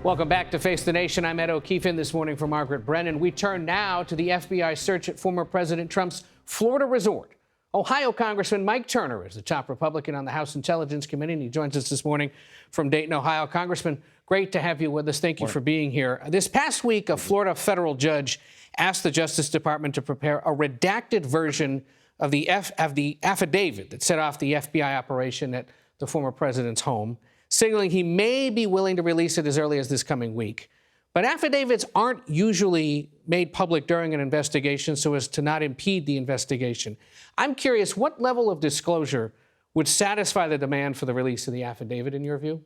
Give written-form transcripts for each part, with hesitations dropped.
Welcome back to Face the Nation. I'm Ed O'Keefe in this morning for Margaret Brennan. We turn now to the FBI search at former President Trump's Florida resort. Ohio Congressman Mike Turner is the top Republican on the House Intelligence Committee, and he joins us this morning from Dayton, Ohio. Congressman, great to have you with us. Thank you for being here. This past week, a Florida federal judge asked the Justice Department to prepare a redacted version of the affidavit that set off the FBI operation at the former president's home, signaling he may be willing to release it as early as this coming week. But affidavits aren't usually made public during an investigation so as to not impede the investigation. I'm curious, what level of disclosure would satisfy the demand for the release of the affidavit, in your view?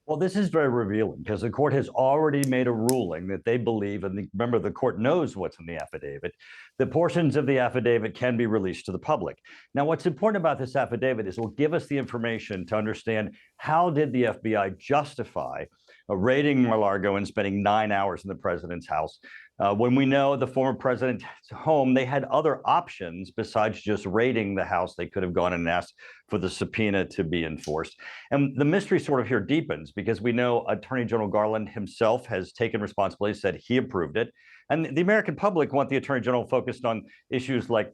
Well, this is very revealing because the court has already made a ruling that they believe, and remember, the court knows what's in the affidavit, that portions of the affidavit can be released to the public. Now, what's important about this affidavit is it will give us the information to understand how did the FBI justify raiding Mar-a-Lago and spending 9 hours in the president's house. When we know the former president's home, they had other options besides just raiding the house. They could have gone and asked for the subpoena to be enforced. And the mystery sort of here deepens because we know Attorney General Garland himself has taken responsibility, said he approved it. And the American public want the Attorney General focused on issues like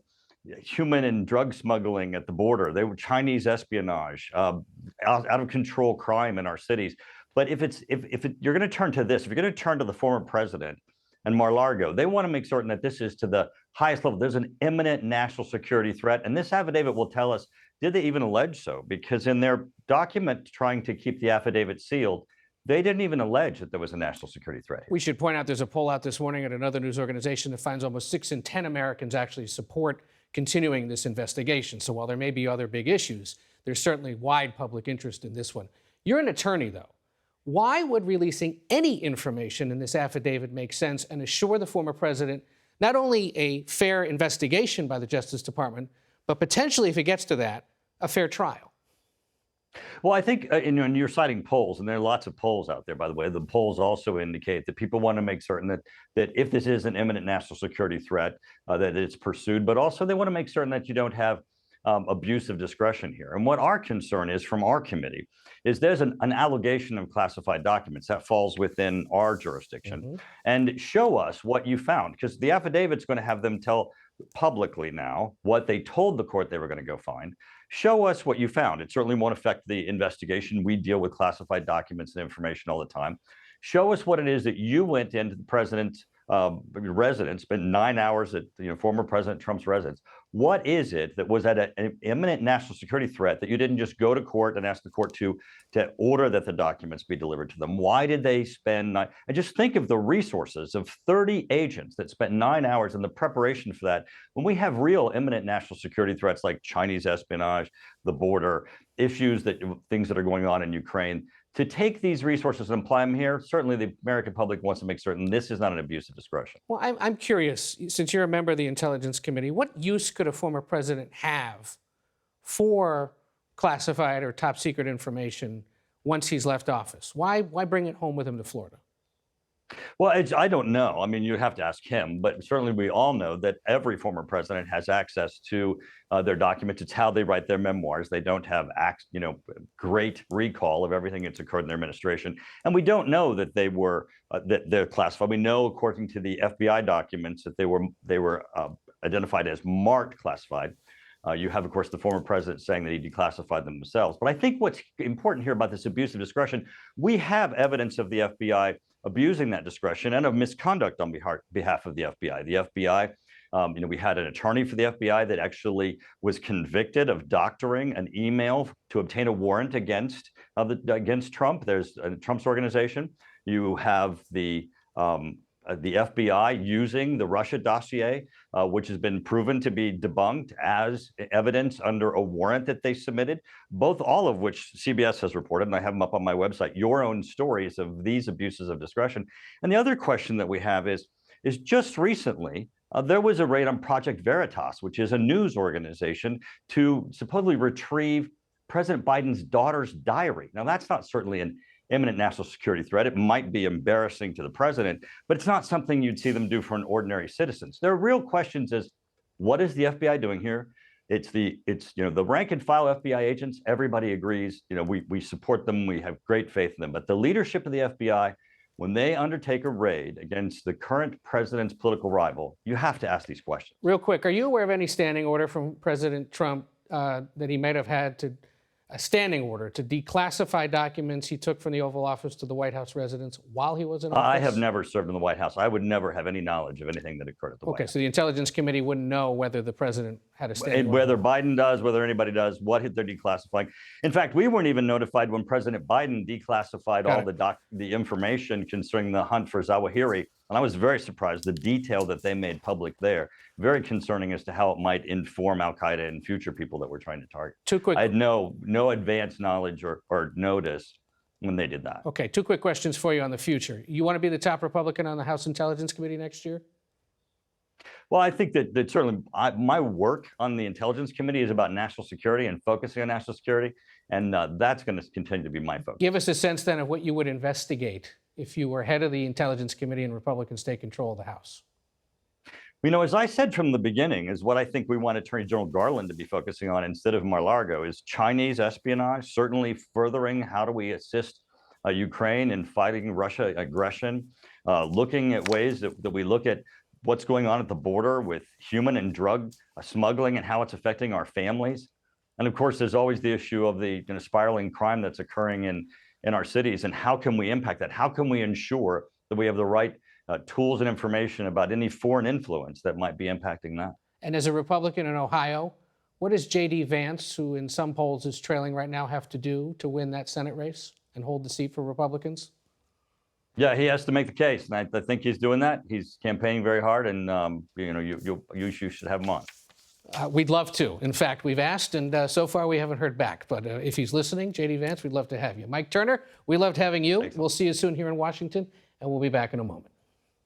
human and drug smuggling at the border. They were Chinese espionage, out of control crime in our cities. But if you're going to turn to this, if you're going to turn to the former president and Mar-a-Lago, they want to make certain that this is to the highest level. There's an imminent national security threat. And this affidavit will tell us, did they even allege so? Because in their document trying to keep the affidavit sealed, they didn't even allege that there was a national security threat here. We should point out there's a poll out this morning at another news organization that finds almost 6 in 10 Americans actually support continuing this investigation. So while there may be other big issues, there's certainly wide public interest in this one. You're an attorney, though. Why would releasing any information in this affidavit make sense and assure the former president not only a fair investigation by the Justice Department, but potentially, if it gets to that, a fair trial? Well, I think and you're citing polls, and there are lots of polls out there, by the way. The polls also indicate that people want to make certain that if this is an imminent national security threat, that it's pursued, but also they want to make certain that you don't have abuse of discretion here. And what our concern is from our committee is there's an allegation of classified documents that falls within our jurisdiction, and show us what you found, because the affidavit's going to have them tell publicly now what they told the court they were going to go find. Show us what you found. It certainly won't affect the investigation. We deal with classified documents and information all the time. Show us what it is that you went into the president's residence, spent 9 hours at former President Trump's residence. What is it that was at an imminent national security threat that you didn't just go to court and ask the court to order that the documents be delivered to them? Why did they spend and just think of the resources of 30 agents that spent 9 hours in the preparation for that, when we have real imminent national security threats like Chinese espionage, the border, things that are going on in Ukraine. To take these resources and apply them here, certainly the American public wants to make certain this is not an abuse of discretion. Well, I'm curious, since you're a member of the Intelligence Committee, what use could a former president have for classified or top secret information once he's left office? Why bring it home with him to Florida? Well, I don't know. I mean, you'd have to ask him, but certainly we all know that every former president has access to their documents. It's how they write their memoirs. They don't have great recall of everything that's occurred in their administration. And we don't know that they're classified. We know, according to the FBI documents, that they were identified as marked classified. You have, of course, the former president saying that he declassified them themselves. But I think what's important here about this abuse of discretion, we have evidence of the FBI abusing that discretion and of misconduct on behalf of the FBI. The FBI, we had an attorney for the FBI that actually was convicted of doctoring an email to obtain a warrant against Trump. There's Trump's organization. You have the FBI using the Russia dossier, which has been proven to be debunked as evidence under a warrant that they submitted, all of which CBS has reported, and I have them up on my website, your own stories of these abuses of discretion. And the other question that we have is just recently, there was a raid on Project Veritas, which is a news organization to supposedly retrieve President Biden's daughter's diary. Now, that's not certainly an imminent national security threat. It might be embarrassing to the president, but it's not something you'd see them do for an ordinary citizen. So there are real questions as what is the FBI doing here? It's the rank and file FBI agents. Everybody agrees. We support them. We have great faith in them. But the leadership of the FBI, when they undertake a raid against the current president's political rival, you have to ask these questions. Real quick, are you aware of any standing order from President Trump that he might have had a standing order to declassify documents he took from the Oval Office to the White House residence while he was in office? I have never served in the White House. I would never have any knowledge of anything that occurred at the White House. Okay, so the Intelligence Committee wouldn't know whether the president had a standing order. Whether Biden does, whether anybody does, what they're declassifying. In fact, we weren't even notified when President Biden declassified all the information concerning the hunt for Zawahiri. And I was very surprised, the detail that they made public there, very concerning as to how it might inform al-Qaeda and future people that we're trying to target. I had no advanced knowledge or notice when they did that. Okay, 2 quick questions for you on the future. You want to be the top Republican on the House Intelligence Committee next year? Well, I think that certainly my work on the Intelligence Committee is about national security and focusing on national security, and that's going to continue to be my focus. Give us a sense then of what you would investigate if you were head of the Intelligence Committee and Republicans take control of the House. As I said from the beginning, is what I think we want Attorney General Garland to be focusing on instead of Mar-a-Lago is Chinese espionage, certainly furthering how do we assist Ukraine in fighting Russia aggression, looking at ways that we look at what's going on at the border with human and drug smuggling and how it's affecting our families. And of course, there's always the issue of the spiraling crime that's occurring in our cities, and how can we impact that? How can we ensure that we have the right tools and information about any foreign influence that might be impacting that? And as a Republican in Ohio, what does J.D. Vance, who in some polls is trailing right now, have to do to win that Senate race and hold the seat for Republicans? Yeah, he has to make the case, and I think he's doing that. He's campaigning very hard, and you should have him on. We'd love to. In fact, we've asked, and so far we haven't heard back. But if he's listening, J.D. Vance, we'd love to have you. Mike Turner, we loved having you. Thanks. We'll see you soon here in Washington, and we'll be back in a moment.